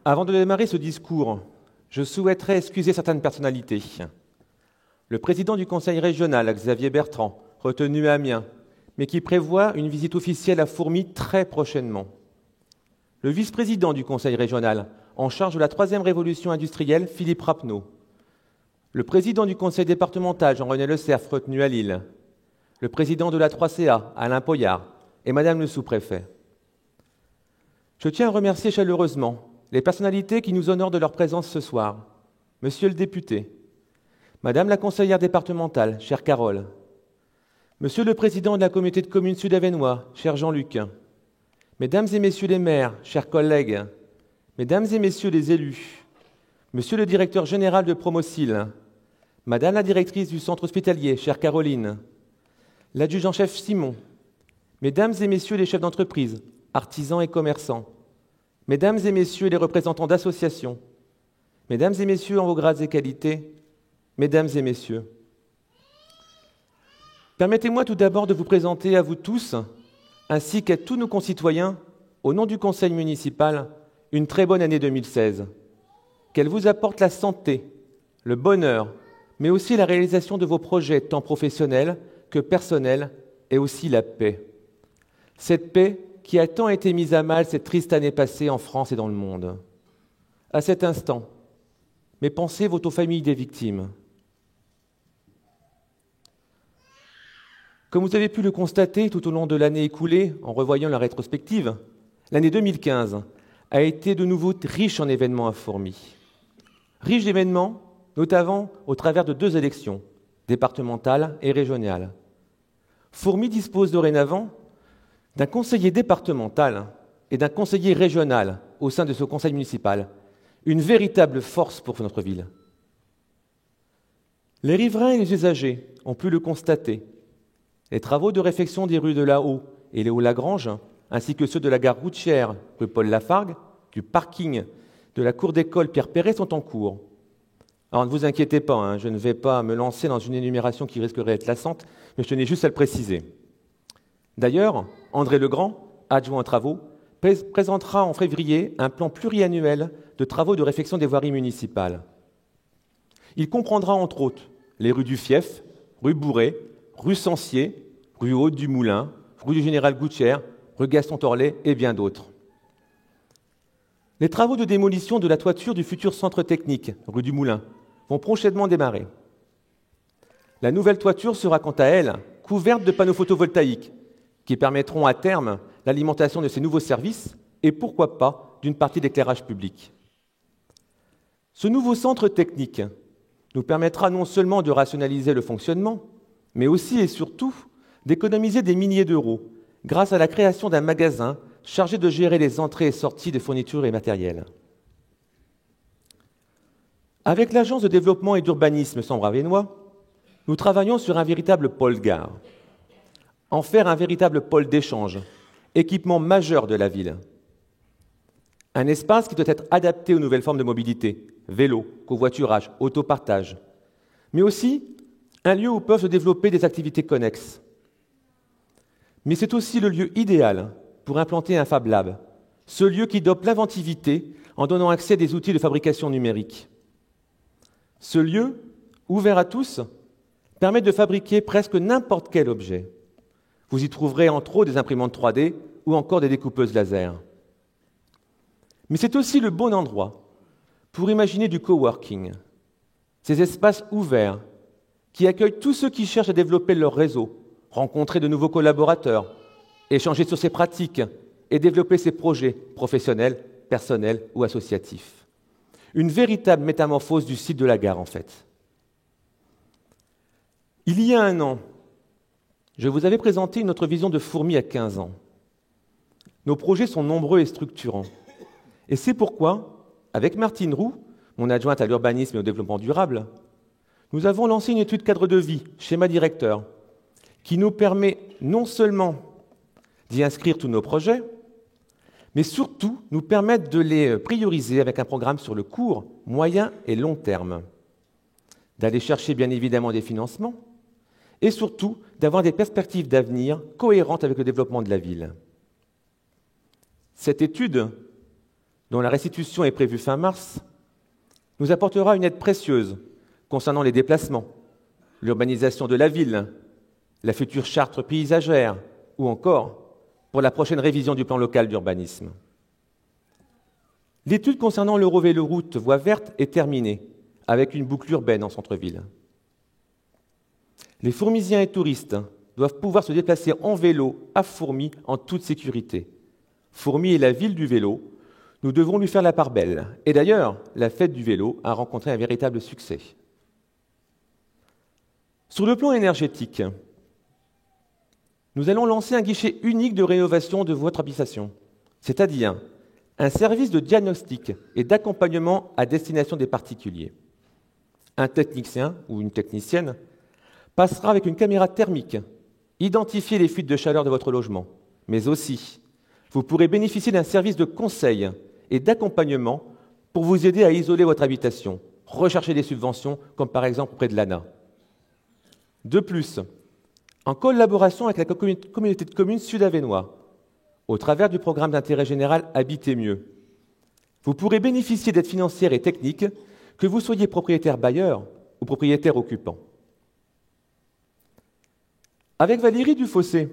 Avant de démarrer ce discours, je souhaiterais excuser certaines personnalités. Le président du conseil régional, Xavier Bertrand, retenu à Amiens, mais qui prévoit une visite officielle à Fourmies très prochainement. Le vice-président du conseil régional, en charge de la 3e révolution industrielle, Philippe Rappeneau. Le président du conseil départemental, Jean-René Le Cerf, retenu à Lille. Le président de la 3CA, Alain Poyard, et Madame le sous-préfet. Je tiens à remercier chaleureusement les personnalités qui nous honorent de leur présence ce soir. Monsieur le député, Madame la conseillère départementale, chère Carole, Monsieur le président de la communauté de communes sud-avesnois, cher Jean-Luc, Mesdames et Messieurs les maires, chers collègues, Mesdames et Messieurs les élus, Monsieur le directeur général de Promocil, Madame la directrice du centre hospitalier, chère Caroline, l'adjudant-chef Simon, Mesdames et Messieurs les chefs d'entreprise, artisans et commerçants, Mesdames et Messieurs les représentants d'associations, Mesdames et Messieurs en vos grades et qualités, Mesdames et Messieurs. Permettez-moi tout d'abord de vous présenter à vous tous, ainsi qu'à tous nos concitoyens, au nom du Conseil municipal, une très bonne année 2016. Qu'elle vous apporte la santé, le bonheur, mais aussi la réalisation de vos projets tant professionnels que personnels, et aussi la paix. Cette paix qui a tant été mise à mal cette triste année passée en France et dans le monde. À cet instant, mes pensées vont aux familles des victimes. Comme vous avez pu le constater tout au long de l'année écoulée, en revoyant la rétrospective, l'année 2015 a été de nouveau riche en événements à Fourmies. Riche d'événements, notamment au travers de 2 élections, départementales et régionales. Fourmies dispose dorénavant d'un conseiller départemental et d'un conseiller régional au sein de ce conseil municipal, une véritable force pour notre ville. Les riverains et les usagers ont pu le constater. Les travaux de réfection des rues de la Haut et les Hauts-Lagrange, ainsi que ceux de la gare routière rue Paul Lafargue, du parking de la cour d'école Pierre Perret sont en cours. Alors ne vous inquiétez pas, je ne vais pas me lancer dans une énumération qui risquerait d'être lassante, mais je tenais juste à le préciser. D'ailleurs, André Legrand, adjoint aux travaux, présentera en février un plan pluriannuel de travaux de réfection des voiries municipales. Il comprendra entre autres les rues du Fief, rue Bourret, rue Sancier, rue Haute du Moulin, rue du Général Gouttière, rue Gaston-Torlet et bien d'autres. Les travaux de démolition de la toiture du futur centre technique, rue du Moulin, vont prochainement démarrer. La nouvelle toiture sera quant à elle couverte de panneaux photovoltaïques qui permettront à terme l'alimentation de ces nouveaux services et pourquoi pas d'une partie d'éclairage public. Ce nouveau centre technique nous permettra non seulement de rationaliser le fonctionnement, mais aussi et surtout d'économiser des milliers d'euros grâce à la création d'un magasin chargé de gérer les entrées et sorties de fournitures et matériel. Avec l'Agence de développement et d'urbanisme Sambre-Avesnois, nous travaillons sur un véritable pôle gare. En faire un véritable pôle d'échange, équipement majeur de la ville. Un espace qui doit être adapté aux nouvelles formes de mobilité, vélo, covoiturage, autopartage, mais aussi un lieu où peuvent se développer des activités connexes. Mais c'est aussi le lieu idéal pour implanter un Fab Lab, ce lieu qui dope l'inventivité en donnant accès à des outils de fabrication numérique. Ce lieu, ouvert à tous, permet de fabriquer presque n'importe quel objet. Vous y trouverez entre autres des imprimantes 3D ou encore des découpeuses laser. Mais c'est aussi le bon endroit pour imaginer du coworking, ces espaces ouverts qui accueillent tous ceux qui cherchent à développer leur réseau, rencontrer de nouveaux collaborateurs, échanger sur ses pratiques et développer ses projets professionnels, personnels ou associatifs. Une véritable métamorphose du site de la gare, en fait. Il y a un an, je vous avais présenté notre vision de Fourmies à 15 ans. Nos projets sont nombreux et structurants. Et c'est pourquoi, avec Martine Roux, mon adjointe à l'urbanisme et au développement durable, nous avons lancé une étude cadre de vie, schéma directeur, qui nous permet non seulement d'y inscrire tous nos projets, mais surtout nous permettre de les prioriser avec un programme sur le court, moyen et long terme, d'aller chercher bien évidemment des financements, et surtout d'avoir des perspectives d'avenir cohérentes avec le développement de la ville. Cette étude dont la restitution est prévue fin mars, nous apportera une aide précieuse concernant les déplacements, l'urbanisation de la ville, la future charte paysagère ou encore pour la prochaine révision du plan local d'urbanisme. L'étude concernant l'Eurovéloroute voie verte est terminée, avec une boucle urbaine en centre-ville. Les Fourmisiens et touristes doivent pouvoir se déplacer en vélo à Fourmies en toute sécurité. Fourmies est la ville du vélo, nous devons lui faire la part belle. Et d'ailleurs, la fête du vélo a rencontré un véritable succès. Sur le plan énergétique, nous allons lancer un guichet unique de rénovation de votre habitation, c'est-à-dire un service de diagnostic et d'accompagnement à destination des particuliers. Un technicien ou une technicienne passera avec une caméra thermique, identifier les fuites de chaleur de votre logement, mais aussi, vous pourrez bénéficier d'un service de conseil et d'accompagnement pour vous aider à isoler votre habitation, rechercher des subventions, comme par exemple auprès de l'ANA. De plus, en collaboration avec la communauté de communes Sud-Avesnois, au travers du programme d'intérêt général Habiter mieux, vous pourrez bénéficier d'aides financières et techniques, que vous soyez propriétaire bailleur ou propriétaire occupant. Avec Valérie Dufossé,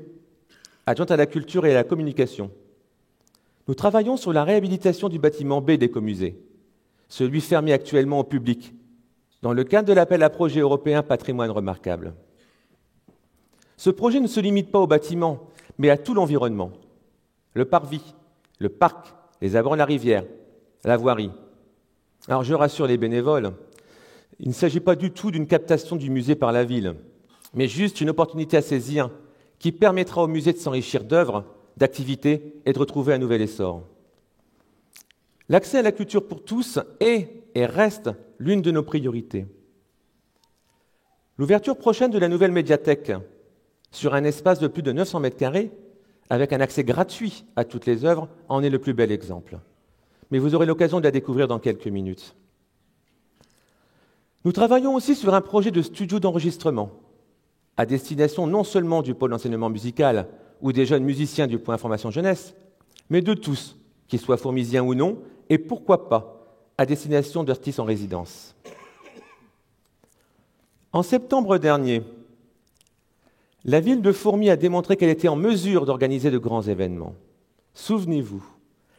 adjointe à la culture et à la communication, nous travaillons sur la réhabilitation du bâtiment B d'Écomusée, celui fermé actuellement au public, dans le cadre de l'appel à projet européen Patrimoine remarquable. Ce projet ne se limite pas au bâtiment, mais à tout l'environnement. Le parvis, le parc, les abords de la rivière, la voirie. Alors je rassure les bénévoles, il ne s'agit pas du tout d'une captation du musée par la ville, mais juste une opportunité à saisir qui permettra au musée de s'enrichir d'œuvres, d'activités et de retrouver un nouvel essor. L'accès à la culture pour tous est et reste l'une de nos priorités. L'ouverture prochaine de la nouvelle médiathèque, sur un espace de plus de 900 mètres carrés, avec un accès gratuit à toutes les œuvres, en est le plus bel exemple. Mais vous aurez l'occasion de la découvrir dans quelques minutes. Nous travaillons aussi sur un projet de studio d'enregistrement, à destination non seulement du pôle d'enseignement musical ou des jeunes musiciens du point formation jeunesse, mais de tous, qu'ils soient fourmisiens ou non, et pourquoi pas, à destination d'artistes en résidence. En septembre dernier, la ville de Fourmies a démontré qu'elle était en mesure d'organiser de grands événements. Souvenez-vous,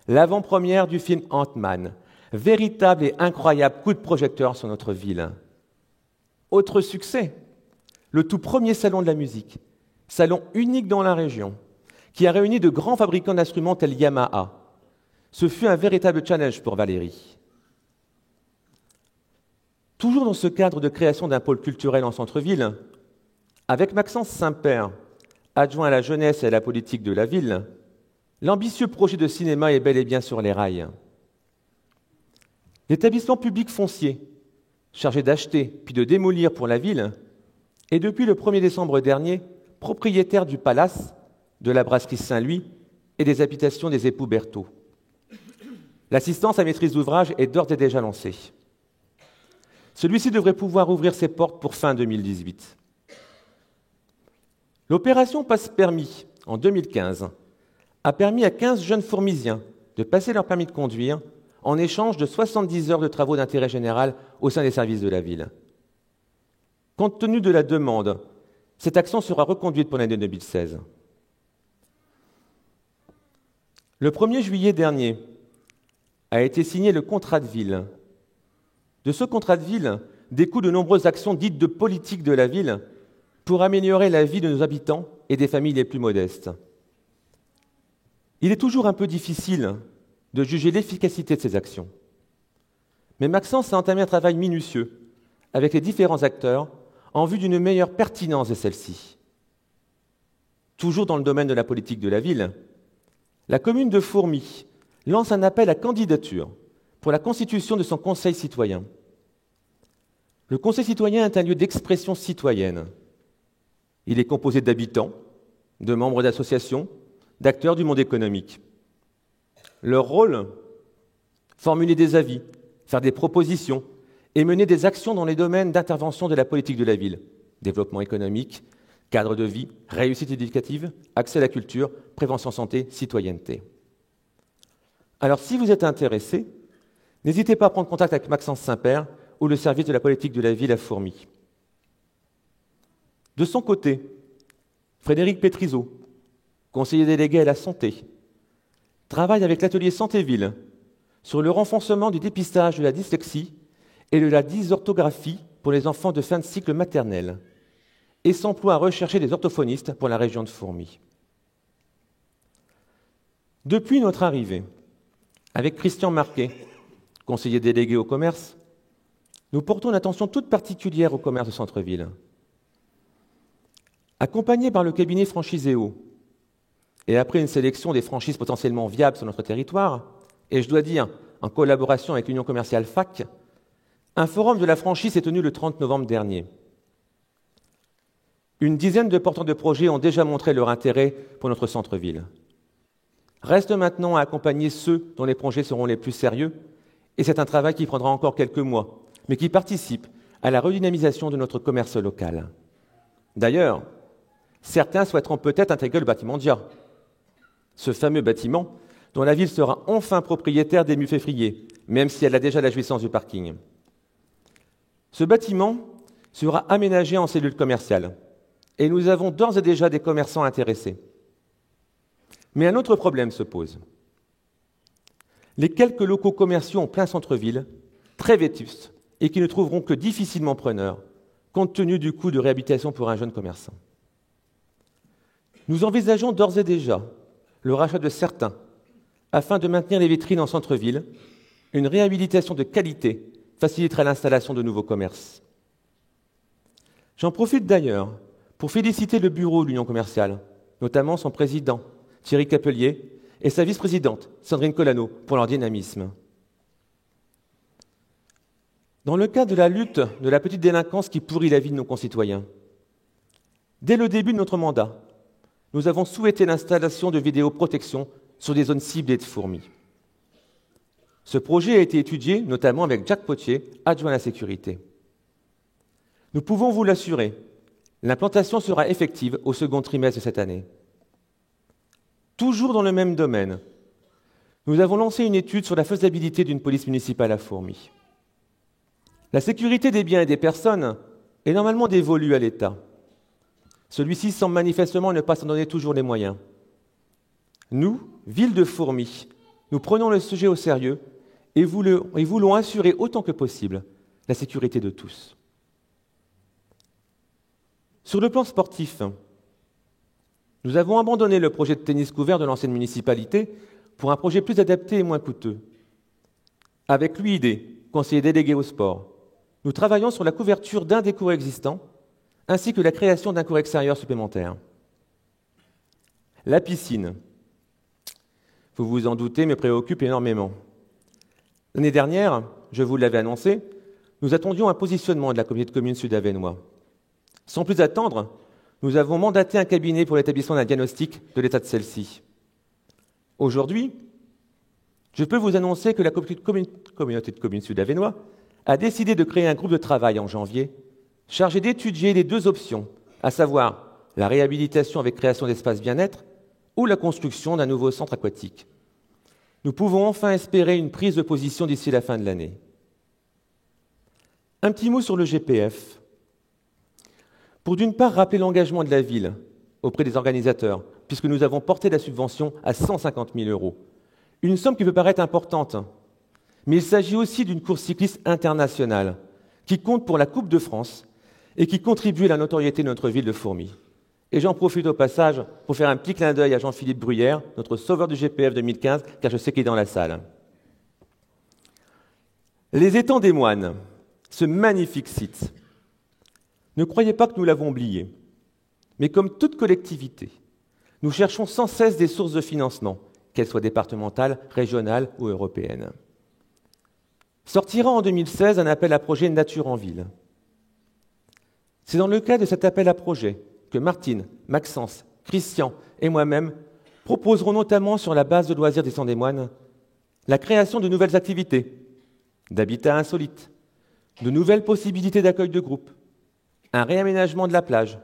l'avant-première du film Ant-Man, véritable et incroyable coup de projecteur sur notre ville. Autre succès, le tout premier salon de la musique, salon unique dans la région, qui a réuni de grands fabricants d'instruments tels Yamaha. Ce fut un véritable challenge pour Valérie. Toujours dans ce cadre de création d'un pôle culturel en centre-ville, avec Maxence Saint-Père, adjoint à la jeunesse et à la politique de la ville, l'ambitieux projet de cinéma est bel et bien sur les rails. L'établissement public foncier, chargé d'acheter puis de démolir pour la ville, est depuis le 1er décembre dernier propriétaire du Palace, de la brasserie Saint-Louis et des habitations des époux Berthaud. L'assistance à maîtrise d'ouvrage est d'ores et déjà lancée. Celui-ci devrait pouvoir ouvrir ses portes pour fin 2018. L'opération Passe-Permis, en 2015, a permis à 15 jeunes fourmisiens de passer leur permis de conduire en échange de 70 heures de travaux d'intérêt général au sein des services de la ville. Compte tenu de la demande, cette action sera reconduite pour l'année 2016. Le 1er juillet dernier a été signé le contrat de ville. De ce contrat de ville découlent de nombreuses actions dites de politique de la ville pour améliorer la vie de nos habitants et des familles les plus modestes. Il est toujours un peu difficile de juger l'efficacité de ces actions. Mais Maxence a entamé un travail minutieux avec les différents acteurs en vue d'une meilleure pertinence de celle-ci. Toujours dans le domaine de la politique de la ville, la commune de Fourmies lance un appel à candidature pour la constitution de son conseil citoyen. Le conseil citoyen est un lieu d'expression citoyenne. Il est composé d'habitants, de membres d'associations, d'acteurs du monde économique. Leur rôle, formuler des avis, faire des propositions et mener des actions dans les domaines d'intervention de la politique de la ville. Développement économique, cadre de vie, réussite éducative, accès à la culture, prévention santé, citoyenneté. Alors si vous êtes intéressé, n'hésitez pas à prendre contact avec Maxence Saint-Père ou le service de la politique de la ville à Fourmies. De son côté, Frédéric Pétrizeau, conseiller délégué à la santé, travaille avec l'atelier Santé-Ville sur le renforcement du dépistage de la dyslexie et de la dysorthographie pour les enfants de fin de cycle maternel et s'emploie à rechercher des orthophonistes pour la région de Fourmies. Depuis notre arrivée, avec Christian Marquet, conseiller délégué au commerce, nous portons une attention toute particulière au commerce de centre-ville. Accompagné par le cabinet Franchiseo, et après une sélection des franchises potentiellement viables sur notre territoire, et je dois dire, en collaboration avec l'Union commerciale FAC, un forum de la franchise s'est tenu le 30 novembre dernier. Une dizaine de porteurs de projets ont déjà montré leur intérêt pour notre centre-ville. Reste maintenant à accompagner ceux dont les projets seront les plus sérieux, et c'est un travail qui prendra encore quelques mois, mais qui participe à la redynamisation de notre commerce local. D'ailleurs, certains souhaiteront peut-être intégrer le bâtiment Dia, ce fameux bâtiment dont la ville sera enfin propriétaire début février, même si elle a déjà la jouissance du parking. Ce bâtiment sera aménagé en cellule commerciale, et nous avons d'ores et déjà des commerçants intéressés. Mais un autre problème se pose. Les quelques locaux commerciaux en plein centre-ville, très vétustes, et qui ne trouveront que difficilement preneurs, compte tenu du coût de réhabilitation pour un jeune commerçant. Nous envisageons d'ores et déjà le rachat de certains, afin de maintenir les vitrines en centre-ville. Une réhabilitation de qualité faciliterait l'installation de nouveaux commerces. J'en profite d'ailleurs pour féliciter le bureau de l'Union commerciale, notamment son président, Thierry Capelier, et sa vice-présidente, Sandrine Colano, pour leur dynamisme. Dans le cadre de la lutte de la petite délinquance qui pourrit la vie de nos concitoyens, dès le début de notre mandat, nous avons souhaité l'installation de vidéoprotection sur des zones ciblées de Fourmies. Ce projet a été étudié notamment avec Jacques Potier, adjoint à la sécurité. Nous pouvons vous l'assurer, l'implantation sera effective au second trimestre de cette année. Toujours dans le même domaine, nous avons lancé une étude sur la faisabilité d'une police municipale à Fourmies. La sécurité des biens et des personnes est normalement dévolue à l'État. Celui-ci semble manifestement ne pas s'en donner toujours les moyens. Nous, ville de Fourmies, nous prenons le sujet au sérieux et voulons assurer autant que possible la sécurité de tous. Sur le plan sportif, nous avons abandonné le projet de tennis couvert de l'ancienne municipalité pour un projet plus adapté et moins coûteux. Avec l'UID, conseiller délégué au sport, nous travaillons sur la couverture d'un des cours existants, ainsi que la création d'un cours extérieur supplémentaire. La piscine, vous vous en doutez, me préoccupe énormément. L'année dernière, je vous l'avais annoncé, nous attendions un positionnement de la communauté de communes sud-avesnois. Sans plus attendre, nous avons mandaté un cabinet pour l'établissement d'un diagnostic de l'état de celle-ci. Aujourd'hui, je peux vous annoncer que la communauté de communes sud-avesnois a décidé de créer un groupe de travail en janvier chargé d'étudier les deux options, à savoir la réhabilitation avec création d'espaces bien-être ou la construction d'un nouveau centre aquatique. Nous pouvons enfin espérer une prise de position d'ici la fin de l'année. Un petit mot sur le GPF. Pour d'une part rappeler l'engagement de la ville auprès des organisateurs, puisque nous avons porté la subvention à 150 000 €. Une somme qui peut paraître importante, mais il s'agit aussi d'une course cycliste internationale qui compte pour la Coupe de France et qui contribue à la notoriété de notre ville de Fourmies. Et j'en profite au passage pour faire un petit clin d'œil à Jean-Philippe Bruyère, notre sauveur du GPF 2015, car je sais qu'il est dans la salle. Les étangs des Moines, ce magnifique site. Ne croyez pas que nous l'avons oublié, mais comme toute collectivité, nous cherchons sans cesse des sources de financement, qu'elles soient départementales, régionales ou européennes. Sortira en 2016 un appel à projet Nature en ville. C'est dans le cadre de cet appel à projet que Martine, Maxence, Christian et moi-même proposerons notamment sur la base de loisirs des Étangs des Moines la création de nouvelles activités, d'habitats insolites, de nouvelles possibilités d'accueil de groupe, un réaménagement de la plage,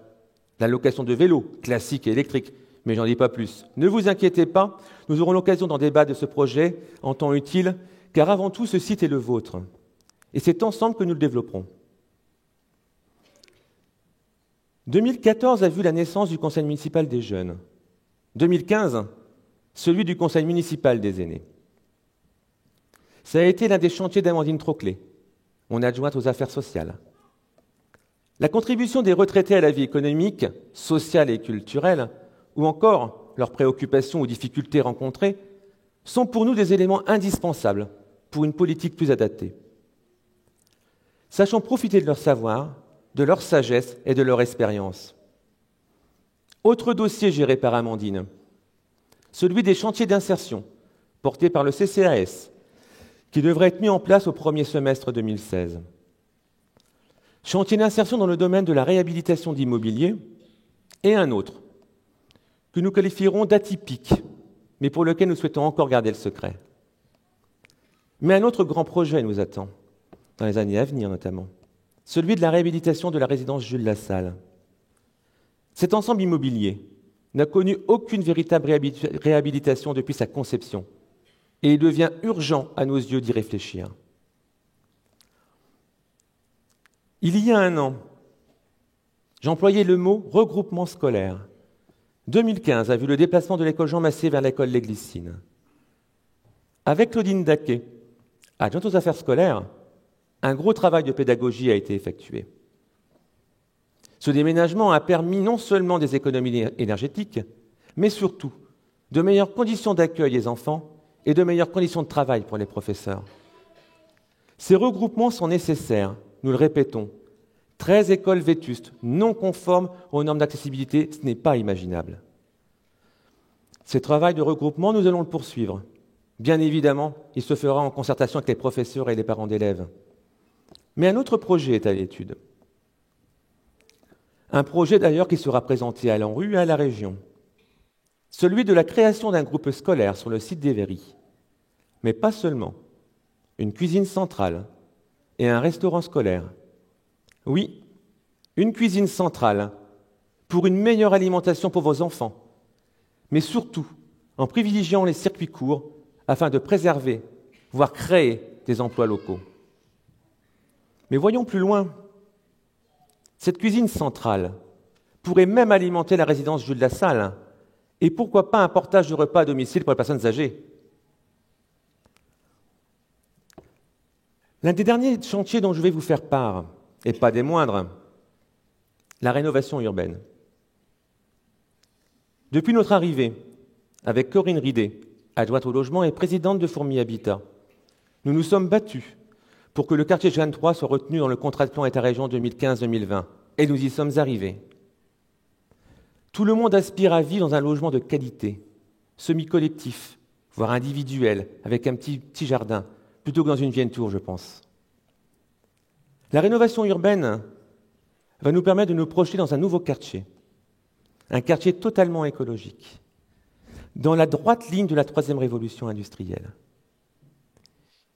la location de vélos classiques et électriques, Mais j'en dis pas plus. Ne vous inquiétez pas, nous aurons l'occasion d'en débattre de ce projet en temps utile, car avant tout, ce site est le vôtre. Et c'est ensemble que nous le développerons. 2014 a vu la naissance du Conseil municipal des jeunes. 2015, celui du Conseil municipal des aînés. Ça a été l'un des chantiers d'Amandine Troclé, mon adjointe aux affaires sociales. La contribution des retraités à la vie économique, sociale et culturelle, ou encore leurs préoccupations ou difficultés rencontrées, sont pour nous des éléments indispensables pour une politique plus adaptée. Sachons profiter de leur savoir, de leur sagesse et de leur expérience. Autre dossier géré par Amandine, celui des chantiers d'insertion, portés par le CCAS, qui devrait être mis en place au premier semestre 2016. Chantier d'insertion dans le domaine de la réhabilitation d'immobilier, et un autre, que nous qualifierons d'atypique, mais pour lequel nous souhaitons encore garder le secret. Mais un autre grand projet nous attend, dans les années à venir notamment, celui de la réhabilitation de la résidence Jules Lassalle. Cet ensemble immobilier n'a connu aucune véritable réhabilitation depuis sa conception, et il devient urgent à nos yeux d'y réfléchir. Il y a un an, j'employais le mot « regroupement scolaire ». 2015 a vu le déplacement de l'école Jean Massé vers l'école Les Glycines. Avec Claudine Daquet, adjointe aux affaires scolaires, un gros travail de pédagogie a été effectué. Ce déménagement a permis non seulement des économies énergétiques, mais surtout de meilleures conditions d'accueil des enfants et de meilleures conditions de travail pour les professeurs. Ces regroupements sont nécessaires, nous le répétons. 13 écoles vétustes, non conformes aux normes d'accessibilité, ce n'est pas imaginable. Ce travail de regroupement, nous allons le poursuivre. Bien évidemment, il se fera en concertation avec les professeurs et les parents d'élèves. Mais un autre projet est à l'étude. Un projet d'ailleurs qui sera présenté à l'ANRU et à la région. Celui de la création d'un groupe scolaire sur le site d'Évéry. Mais pas seulement. Une cuisine centrale et un restaurant scolaire. Oui, une cuisine centrale pour une meilleure alimentation pour vos enfants, mais surtout en privilégiant les circuits courts afin de préserver, voire créer des emplois locaux. Mais voyons plus loin. Cette cuisine centrale pourrait même alimenter la résidence Jules Lassalle, et pourquoi pas un portage de repas à domicile pour les personnes âgées. L'un des derniers chantiers dont je vais vous faire part, et pas des moindres, la rénovation urbaine. Depuis notre arrivée, avec Corinne Ridet, adjointe au logement et présidente de Fourmi Habitat, nous nous sommes battus pour que le quartier Jeanne III soit retenu dans le contrat de plan État-région 2015-2020, et nous y sommes arrivés. Tout le monde aspire à vivre dans un logement de qualité, semi-collectif, voire individuel, avec un petit jardin, plutôt que dans une vieille tour, je pense. La rénovation urbaine va nous permettre de nous projeter dans un nouveau quartier, un quartier totalement écologique, dans la droite ligne de la troisième révolution industrielle.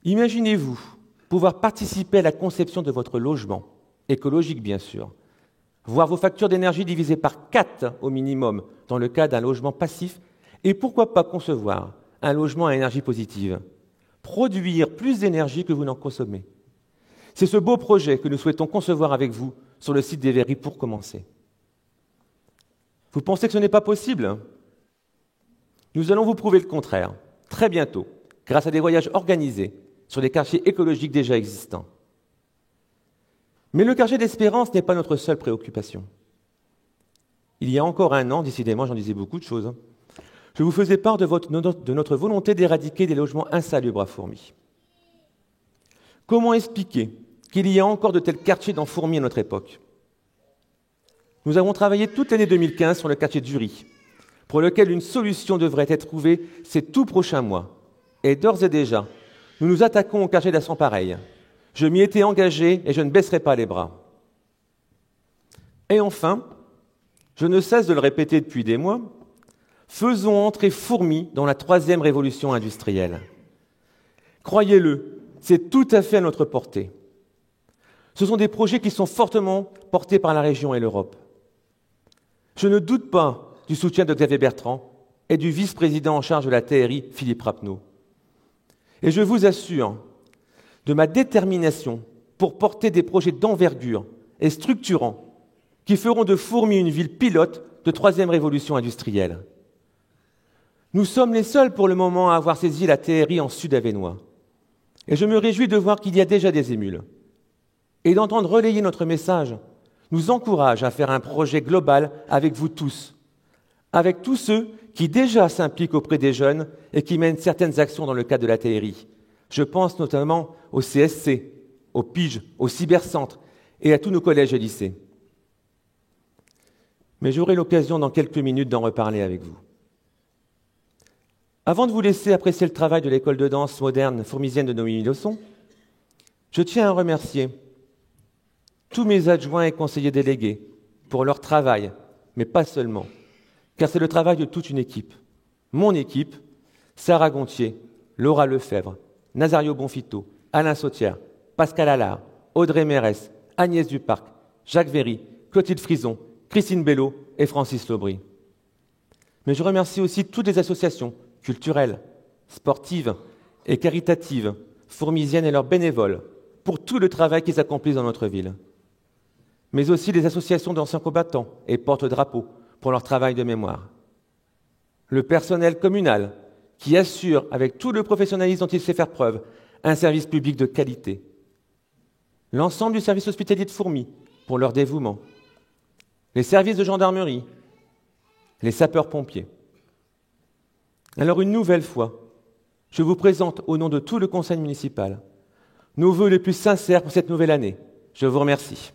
Imaginez-vous pouvoir participer à la conception de votre logement, écologique bien sûr, voir vos factures d'énergie divisées par 4 au minimum dans le cas d'un logement passif, et pourquoi pas concevoir un logement à énergie positive, produire plus d'énergie que vous n'en consommez. C'est ce beau projet que nous souhaitons concevoir avec vous sur le site d'Évéry pour commencer. Vous pensez que ce n'est pas possible ? Nous allons vous prouver le contraire, très bientôt, grâce à des voyages organisés sur des quartiers écologiques déjà existants. Mais le quartier d'Espérance n'est pas notre seule préoccupation. Il y a encore un an, décidément, j'en disais beaucoup de choses, je vous faisais part de notre volonté d'éradiquer des logements insalubres à Fourmi. Comment expliquer qu'il y a encore de tels quartiers dans Fourmi à notre époque ? Nous avons travaillé toute l'année 2015 sur le quartier d'Ury, pour lequel une solution devrait être trouvée ces tout prochains mois. Et d'ores et déjà, nous nous attaquons au quartier d'Assempt-Pareil. Je m'y étais engagé et je ne baisserai pas les bras. Et enfin, je ne cesse de le répéter depuis des mois, faisons entrer Fourmi dans la troisième révolution industrielle. Croyez-le, c'est tout à fait à notre portée. Ce sont des projets qui sont fortement portés par la région et l'Europe. Je ne doute pas du soutien de Xavier Bertrand et du vice-président en charge de la TRI, Philippe Rappeneau. Et je vous assure de ma détermination pour porter des projets d'envergure et structurants qui feront de Fourmies une ville pilote de troisième révolution industrielle. Nous sommes les seuls pour le moment à avoir saisi la TRI en Sud-Avesnois. Et je me réjouis de voir qu'il y a déjà des émules. Et d'entendre relayer notre message nous encourage à faire un projet global avec vous tous, avec tous ceux qui déjà s'impliquent auprès des jeunes et qui mènent certaines actions dans le cadre de la TRI. Je pense notamment au CSC, au PIGE, au cybercentre et à tous nos collèges et lycées. Mais j'aurai l'occasion dans quelques minutes d'en reparler avec vous. Avant de vous laisser apprécier le travail de l'école de danse moderne fourmisienne de Noémie Leçon, je tiens à remercier tous mes adjoints et conseillers délégués pour leur travail, mais pas seulement, car c'est le travail de toute une équipe. Mon équipe, Sarah Gontier, Laura Lefebvre, Nazario Bonfito, Alain Sautière, Pascal Allard, Audrey Mérès, Agnès Duparc, Jacques Véry, Clotilde Frison, Christine Bello et Francis Laubry. Mais je remercie aussi toutes les associations culturelles, sportives et caritatives, fourmisiennes et leurs bénévoles, pour tout le travail qu'ils accomplissent dans notre ville. Mais aussi les associations d'anciens combattants et porte-drapeaux pour leur travail de mémoire. Le personnel communal, qui assure, avec tout le professionnalisme dont il sait faire preuve, un service public de qualité. L'ensemble du service hospitalier de Fourmies, pour leur dévouement. Les services de gendarmerie, les sapeurs-pompiers. Alors une nouvelle fois, je vous présente au nom de tout le conseil municipal nos vœux les plus sincères pour cette nouvelle année. Je vous remercie.